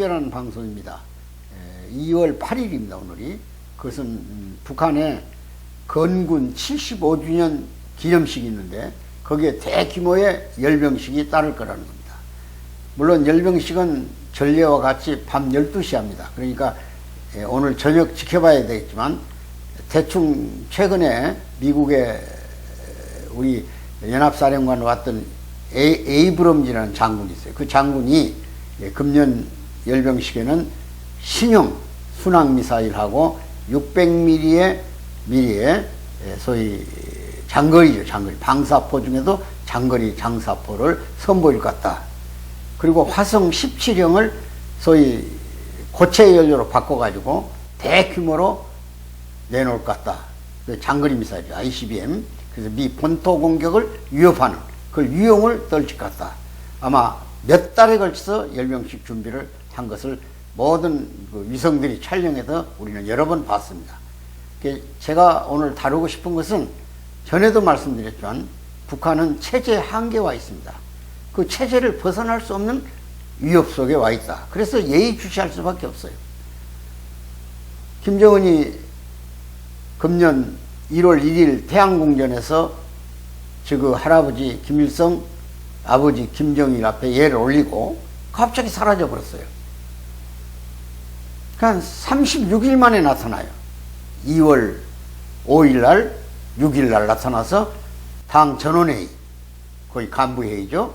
특별한 방송입니다. 2월 8일입니다, 오늘이. 그것은 북한의 건군 75주년 기념식이 있는데 거기에 대규모의 열병식이 따를 거라는 겁니다. 물론 열병식은 전례와 같이 밤 12시에 합니다. 그러니까 오늘 저녁 지켜봐야 되겠지만 대충 최근에 미국의 우리 연합사령관 왔던 에이브럼즈라는 장군이 있어요. 그 장군이 금년 열병식에는 신형 순항미사일하고 600mm의 소위 장거리죠. 장거리. 방사포 중에도 장거리 장사포를 선보일 것 같다. 그리고 화성 17형을 소위 고체 연료로 바꿔가지고 대규모로 내놓을 것 같다. 장거리 미사일이죠. ICBM. 그래서 미 본토 공격을 위협하는 그 위용을 떨칠 것 같다. 아마 몇 달에 걸쳐서 열병식 준비를 한 것을 모든 그 위성들이 촬영해서 우리는 여러 번 봤습니다. 제가 오늘 다루고 싶은 것은 전에도 말씀드렸지만 북한은 체제 한계와 있습니다. 그 체제를 벗어날 수 없는 위협 속에 와 있다. 그래서 예의주시할 수밖에 없어요. 김정은이 금년 1월 1일 태양궁전에서 그 할아버지 김일성, 아버지 김정일 앞에 예를 올리고 갑자기 사라져 버렸어요. 그러니까 36일 만에 나타나요. 2월 5일 날, 6일 날 나타나서 당 전원회의, 거의 간부회의죠.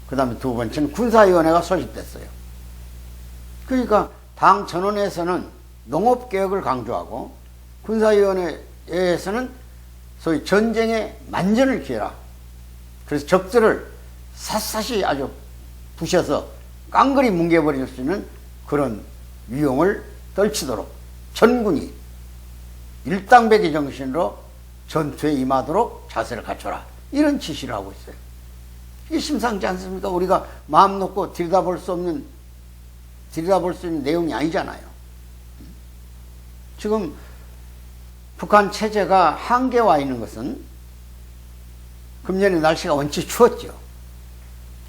그 다음에 두 번째는 군사위원회가 소집됐어요. 그러니까 당 전원회에서는 농업개혁을 강조하고 군사위원회에서는 소위 전쟁에 만전을 기해라. 그래서 적들을 샅샅이 아주 부셔서 깡그리 뭉개버릴 수 있는 그런 위용을 떨치도록 전군이 일당백의 정신으로 전투에 임하도록 자세를 갖춰라. 이런 지시를 하고 있어요. 이게 심상치 않습니까? 우리가 마음 놓고 들여다볼 수 있는 내용이 아니잖아요. 지금 북한 체제가 한계에 와 있는 것은 금년에 날씨가 원체 추웠죠.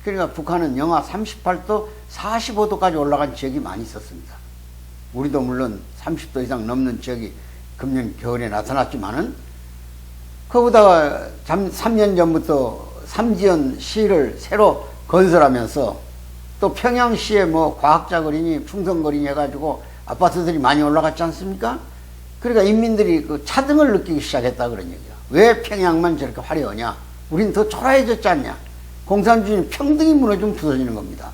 그러니까 북한은 영하 38도, 45도까지 올라간 지역이 많이 있었습니다. 우리도 물론 30도 이상 넘는 지역이 금년 겨울에 나타났지만은 그보다가 3년 전부터 삼지연 시를 새로 건설하면서 또 평양시에 뭐 과학자거리니 풍성거리니 해가지고 아파트들이 많이 올라갔지 않습니까? 그러니까 인민들이 그 차등을 느끼기 시작했다 그런 얘기야. 왜 평양만 저렇게 화려하냐? 우린 더 초라해졌지 않냐? 공산주의는 평등이 무너지면 부서지는 겁니다.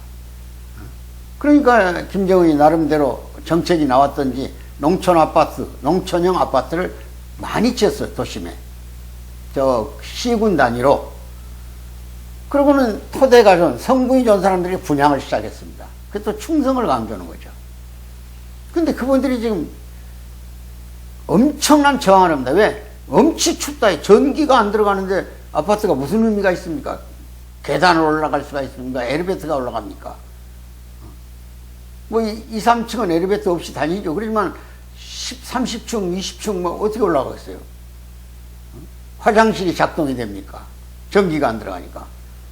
그러니까 김정은이 나름대로 정책이 나왔던지 농촌 아파트, 농촌형 아파트를 많이 지었어요. 도심에. 저 시군 단위로. 그러고는 토대가 좋은 성분이 좋은 사람들이 분양을 시작했습니다. 그게 또 충성을 강조하는 거죠. 근데 그분들이 지금 엄청난 저항을 합니다. 왜? 엄청 춥다. 전기가 안 들어가는데 아파트가 무슨 의미가 있습니까? 계단을 올라갈 수가 있습니까? 엘리베이터가 올라갑니까? 뭐 2, 3층은 엘리베이터 없이 다니죠. 그렇지만 30층, 20층 뭐 어떻게 올라가겠어요? 화장실이 작동이 됩니까? 전기가 안 들어가니까.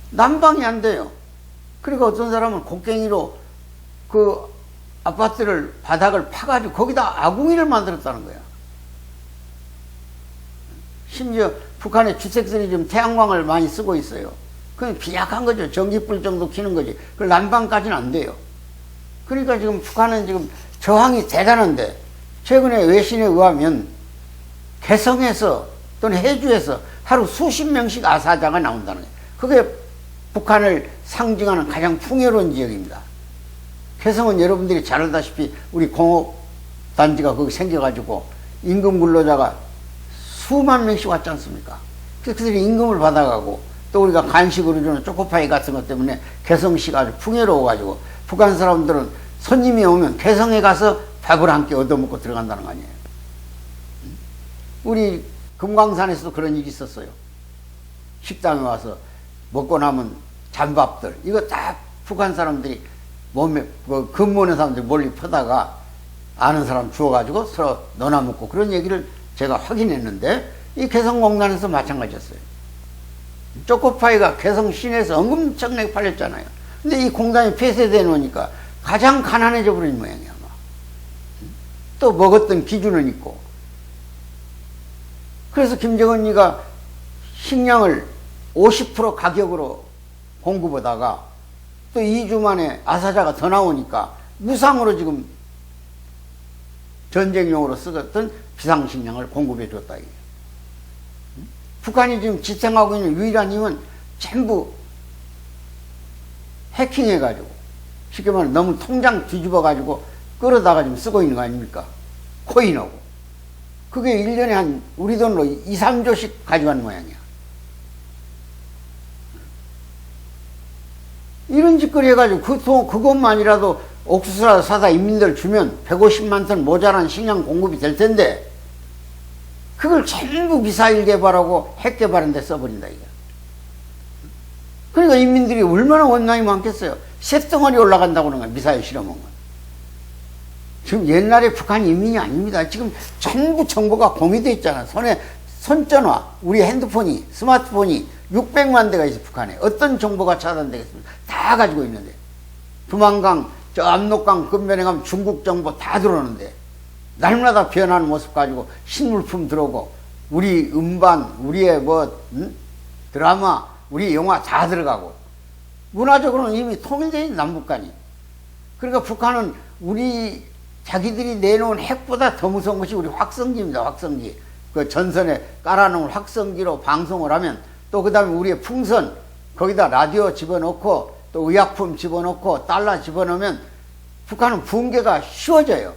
난방이 안 돼요. 그러니까 어떤 사람은 곡괭이로 그 아파트를 바닥을 파가지고 거기다 아궁이를 만들었다는 거야. 심지어 북한의 주택들이 좀 태양광을 많이 쓰고 있어요. 그건 빈약한 거죠. 전기불 정도 켜는 거지. 그 난방까지는 안 돼요. 그러니까 지금 북한은 지금 저항이 대단한데 최근에 외신에 의하면 개성에서 또는 해주에서 하루 수십 명씩 아사자가 나온다는 거예요. 그게 북한을 상징하는 가장 풍요로운 지역입니다. 개성은 여러분들이 잘 알다시피 우리 공업단지가 거기 생겨가지고 임금 근로자가 수만 명씩 왔지 않습니까? 그래서 그들이 임금을 받아가고 또 우리가 간식으로 주는 초코파이 같은 것 때문에 개성시가 아주 풍요로워가지고 북한 사람들은 손님이 오면 개성에 가서 밥을 한 끼 얻어먹고 들어간다는 거 아니에요. 우리 금강산에서도 그런 일이 있었어요. 식당에 와서 먹고 남은 잔밥들 이거 다 북한 사람들이 몸에 근무하는 사람들이 멀리 퍼다가 아는 사람 주워가지고 서로 너나 먹고 그런 얘기를 제가 확인했는데 이 개성공단에서 마찬가지였어요. 초코파이가 개성 시내에서 엄청나게 팔렸잖아요. 근데 이 공단이 폐쇄되어 놓으니까 가장 가난해져 버린 모양이야, 아마. 또 먹었던 기준은 있고. 그래서 김정은이가 식량을 50% 가격으로 공급하다가 또 2주 만에 아사자가 더 나오니까 무상으로 지금 전쟁용으로 쓰던 비상식량을 공급해 줬다. 이게. 북한이 지금 지탱하고 있는 유일한 힘은 전부 해킹해가지고, 쉽게 말하면 너무 통장 뒤집어가지고 끌어다가 지금 쓰고 있는 거 아닙니까? 코인하고. 그게 1년에 한 우리 돈으로 2, 3조씩 가져간 모양이야. 이런 짓거리 해가지고 그것만이라도 옥수수라도 사다 인민들 주면 150만 톤 모자란 식량 공급이 될 텐데, 그걸 전부 미사일 개발하고 핵 개발하는 데 써버린다, 이게. 그러니까 인민들이 얼마나 원망이 많겠어요. 쇳덩어리 올라간다고 그러는 거야, 미사일 실험한 건. 지금 옛날에 북한 인민이 아닙니다. 지금 전부 정보가 공유되어 있잖아. 손전화, 우리 핸드폰이, 스마트폰이 600만 대가 있어, 북한에. 어떤 정보가 차단되겠습니까? 다 가지고 있는데. 두만강, 저 압록강 근변에 가면 중국 정보 다 들어오는데, 날마다 변하는 모습 가지고 신물품 들어오고, 우리 음반, 우리의 드라마, 우리 영화 다 들어가고, 문화적으로는 이미 통일되어 있는 남북간이. 그러니까 북한은 자기들이 내놓은 핵보다 더 무서운 것이 우리 확성기입니다, 확성기. 그 전선에 깔아놓은 확성기로 방송을 하면, 또 그 다음에 우리의 풍선, 거기다 라디오 집어넣고, 또 의약품 집어넣고, 달러 집어넣으면 북한은 붕괴가 쉬워져요.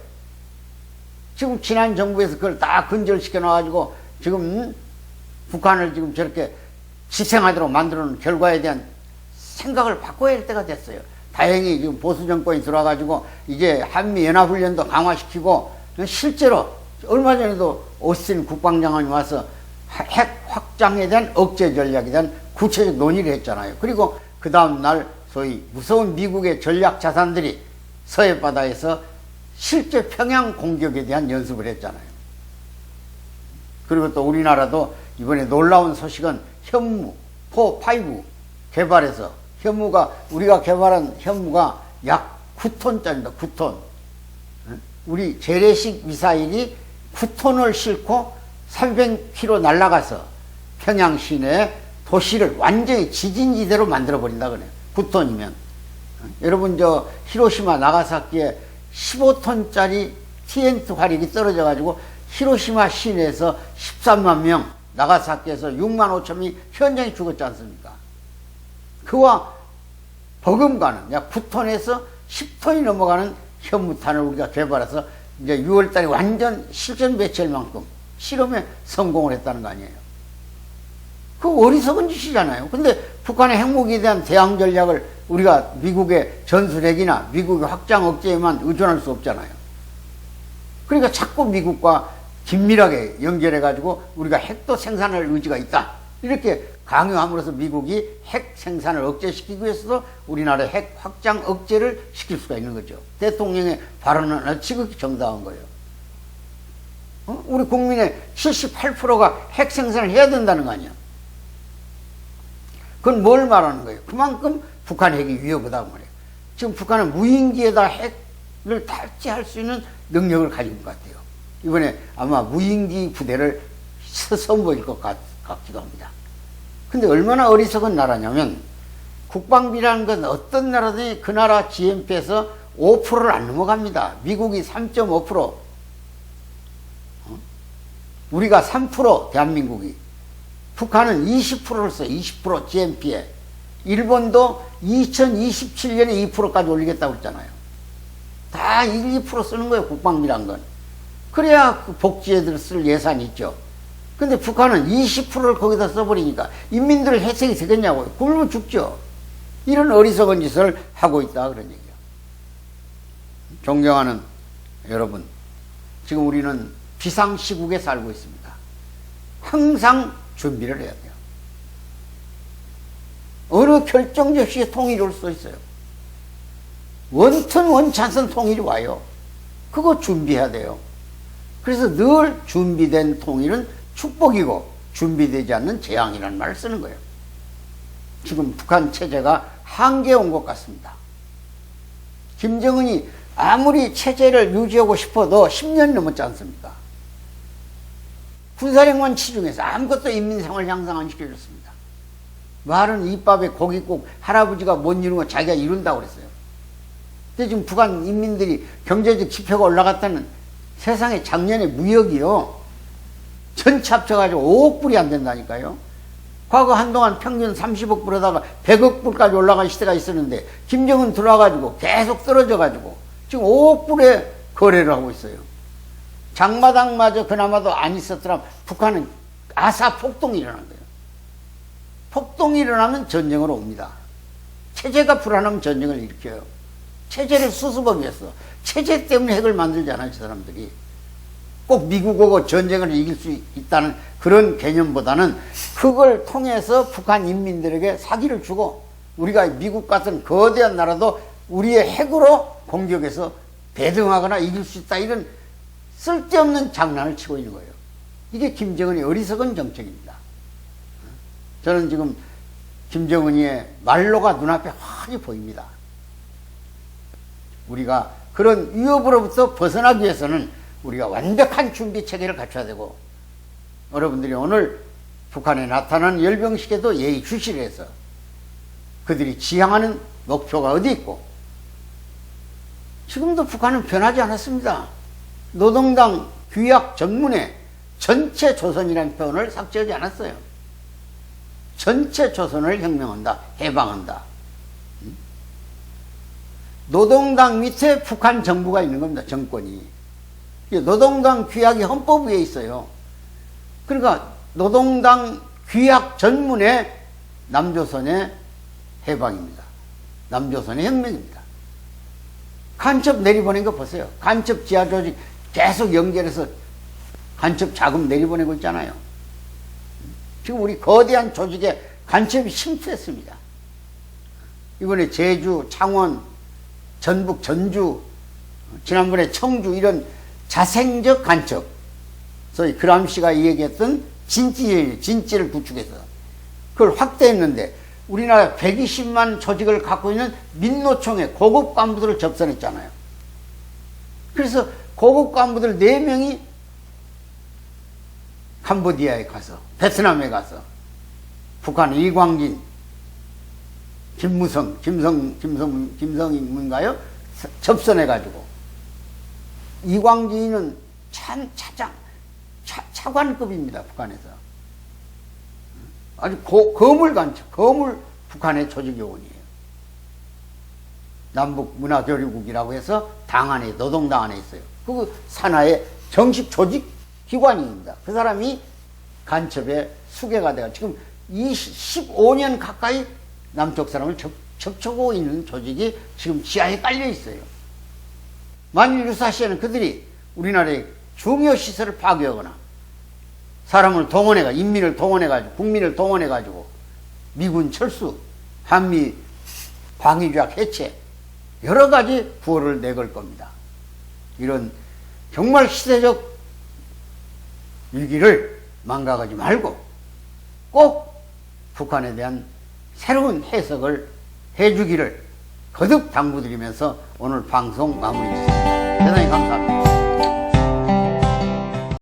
지금 지난 정부에서 그걸 다 근절시켜 놔가지고, 지금 북한을 지금 저렇게 지탱하도록 만들어 놓은 결과에 대한 생각을 바꿔야 할 때가 됐어요. 다행히 지금 보수 정권이 들어와가지고 이제 한미 연합훈련도 강화시키고, 실제로 얼마 전에도 오스틴 국방장관이 와서 핵 확장에 대한 억제 전략에 대한 구체적 논의를 했잖아요. 그리고 그 다음 날 소위 무서운 미국의 전략 자산들이 서해 바다에서 실제 평양 공격에 대한 연습을 했잖아요. 그리고 또 우리나라도 이번에 놀라운 소식은 현무, 5 개발해서, 우리가 개발한 현무가 약 9톤짜리입니다. 9톤. 우리 재래식 미사일이 9톤을 싣고 300km 날아가서 평양 시내 도시를 완전히 지진지대로 만들어버린다 그래요. 9톤이면. 여러분, 저 히로시마 나가사키에 15톤짜리 TNT 화력이 떨어져가지고 히로시마 시내에서 13만 명, 나가사키에서 6만 5천 명이 현장에 죽었지 않습니까? 그와 버금가는 약 9톤에서 10톤이 넘어가는 현무탄을 우리가 개발해서 이제 6월 달에 완전 실전 배치할 만큼 실험에 성공을 했다는 거 아니에요. 그 어리석은 짓이잖아요. 근데 북한의 핵무기에 대한 대항 전략을 우리가 미국의 전술핵이나 미국의 확장 억제에만 의존할 수 없잖아요. 그러니까 자꾸 미국과 긴밀하게 연결해가지고 우리가 핵도 생산할 의지가 있다, 이렇게 강요함으로써 미국이 핵 생산을 억제시키기 위해서도 우리나라의 핵 확장 억제를 시킬 수가 있는 거죠. 대통령의 발언은 지극히 정당한 거예요. 우리 국민의 78%가 핵 생산을 해야 된다는 거 아니야. 그건 뭘 말하는 거예요? 그만큼 북한 핵이 위협하다고 말해요. 지금 북한은 무인기에다 핵을 탈취할 수 있는 능력을 가지고 있는 것 같아요. 이번에 아마 무인기 부대를 선보일 것 같기도 합니다. 근데 얼마나 어리석은 나라냐면, 국방비라는 건 어떤 나라든지 그 나라 GNP에서 5%를 안 넘어갑니다. 미국이 3.5%, 우리가 3%, 대한민국이. 북한은 20%를 써요. 20% GNP에. 일본도 2027년에 2%까지 올리겠다고 했잖아요. 다 1, 2% 쓰는 거예요, 국방비란 건. 그래야 그 복지에 쓸 예산이 있죠. 근데 북한은 20%를 거기다 써버리니까 인민들 혜택이 되겠냐고요. 굶어 죽죠. 이런 어리석은 짓을 하고 있다, 그런 얘기야. 존경하는 여러분, 지금 우리는 비상시국에 살고 있습니다. 항상 준비를 해야 돼요. 어느 결정적 시에 통일이 올 수 있어요. 원튼 원치 않은 통일이 와요. 그거 준비해야 돼요. 그래서 늘 준비된 통일은 축복이고 준비되지 않는 재앙이라는 말을 쓰는 거예요. 지금 북한 체제가 한계에 온 것 같습니다. 김정은이 아무리 체제를 유지하고 싶어도 10년이 넘었지 않습니까? 군사력만 치중해서 아무것도 인민생활 향상 안 시켜줬습니다. 말은 입밥에 고기 꼭 할아버지가 못 이루는 거 자기가 이룬다고 그랬어요. 근데 지금 북한 인민들이 경제적 지표가 올라갔다는 세상에 작년에 무역이요. 전체 합쳐가지고 5억 불이 안 된다니까요. 과거 한동안 평균 30억 불에다가 100억 불까지 올라간 시대가 있었는데 김정은 들어와가지고 계속 떨어져가지고 지금 5억 불에 거래를 하고 있어요. 장마당마저 그나마도 안 있었더라. 북한은 아사 폭동이 일어난 거예요. 폭동이 일어나면 전쟁으로 옵니다. 체제가 불안하면 전쟁을 일으켜요. 체제를 수습하기 위해서. 체제 때문에 핵을 만들잖아요, 저 사람들이. 꼭 미국하고 전쟁을 이길 수 있다는 그런 개념보다는 그걸 통해서 북한 인민들에게 사기를 주고 우리가 미국 같은 거대한 나라도 우리의 핵으로 공격해서 대등하거나 이길 수 있다, 이런 쓸데없는 장난을 치고 있는 거예요. 이게 김정은의 어리석은 정책입니다. 저는 지금 김정은의 말로가 눈앞에 환히 보입니다. 우리가 그런 위협으로부터 벗어나기 위해서는 우리가 완벽한 준비 체계를 갖춰야 되고, 여러분들이 오늘 북한에 나타난 열병식에도 예의주시를 해서 그들이 지향하는 목표가 어디 있고, 지금도 북한은 변하지 않았습니다. 노동당 규약 전문에 전체 조선이라는 표현을 삭제하지 않았어요. 전체 조선을 혁명한다, 해방한다. 노동당 밑에 북한 정부가 있는 겁니다, 정권이. 노동당 규약이 헌법 위에 있어요. 그러니까 노동당 규약 전문에 남조선의 해방입니다. 남조선의 혁명입니다. 간첩 내리보낸 거 보세요. 간첩 지하조직 계속 연결해서 간첩 자금 내리보내고 있잖아요. 지금 우리 거대한 조직에 간첩이 침투했습니다. 이번에 제주, 창원, 전북, 전주, 지난번에 청주, 이런 자생적 간첩, 소위 그람시가 얘기했던 진지를 구축해서 그걸 확대했는데, 우리나라 120만 조직을 갖고 있는 민노총의 고급 간부들을 접선했잖아요. 그래서 고급 간부들 4명이 캄보디아에 가서, 베트남에 가서 북한 이광진, 김성인가요? 접선해가지고, 이광진은 참 차관급입니다, 북한에서. 아주 거물 북한의 조직 요원이에요. 남북문화교류국이라고 해서 당 안에, 노동당 안에 있어요. 그 산하의 정식 조직 기관입니다. 그 사람이 간첩의 수괴가 돼가 지금 15년 가까이 남쪽 사람을 접촉하고 있는 조직이 지금 지하에 깔려 있어요. 만일 유사시에는 그들이 우리나라의 중요 시설을 파괴하거나 사람을 동원해가지고, 인민을 동원해가지고, 국민을 동원해가지고 미군 철수, 한미 방위조약 해체, 여러 가지 구호를 내걸 겁니다. 이런 정말 시대적 위기를 망각하지 말고 꼭 북한에 대한 새로운 해석을 해주기를 거듭 당부드리면서 오늘 방송 마무리했습니다. 대단히 감사합니다.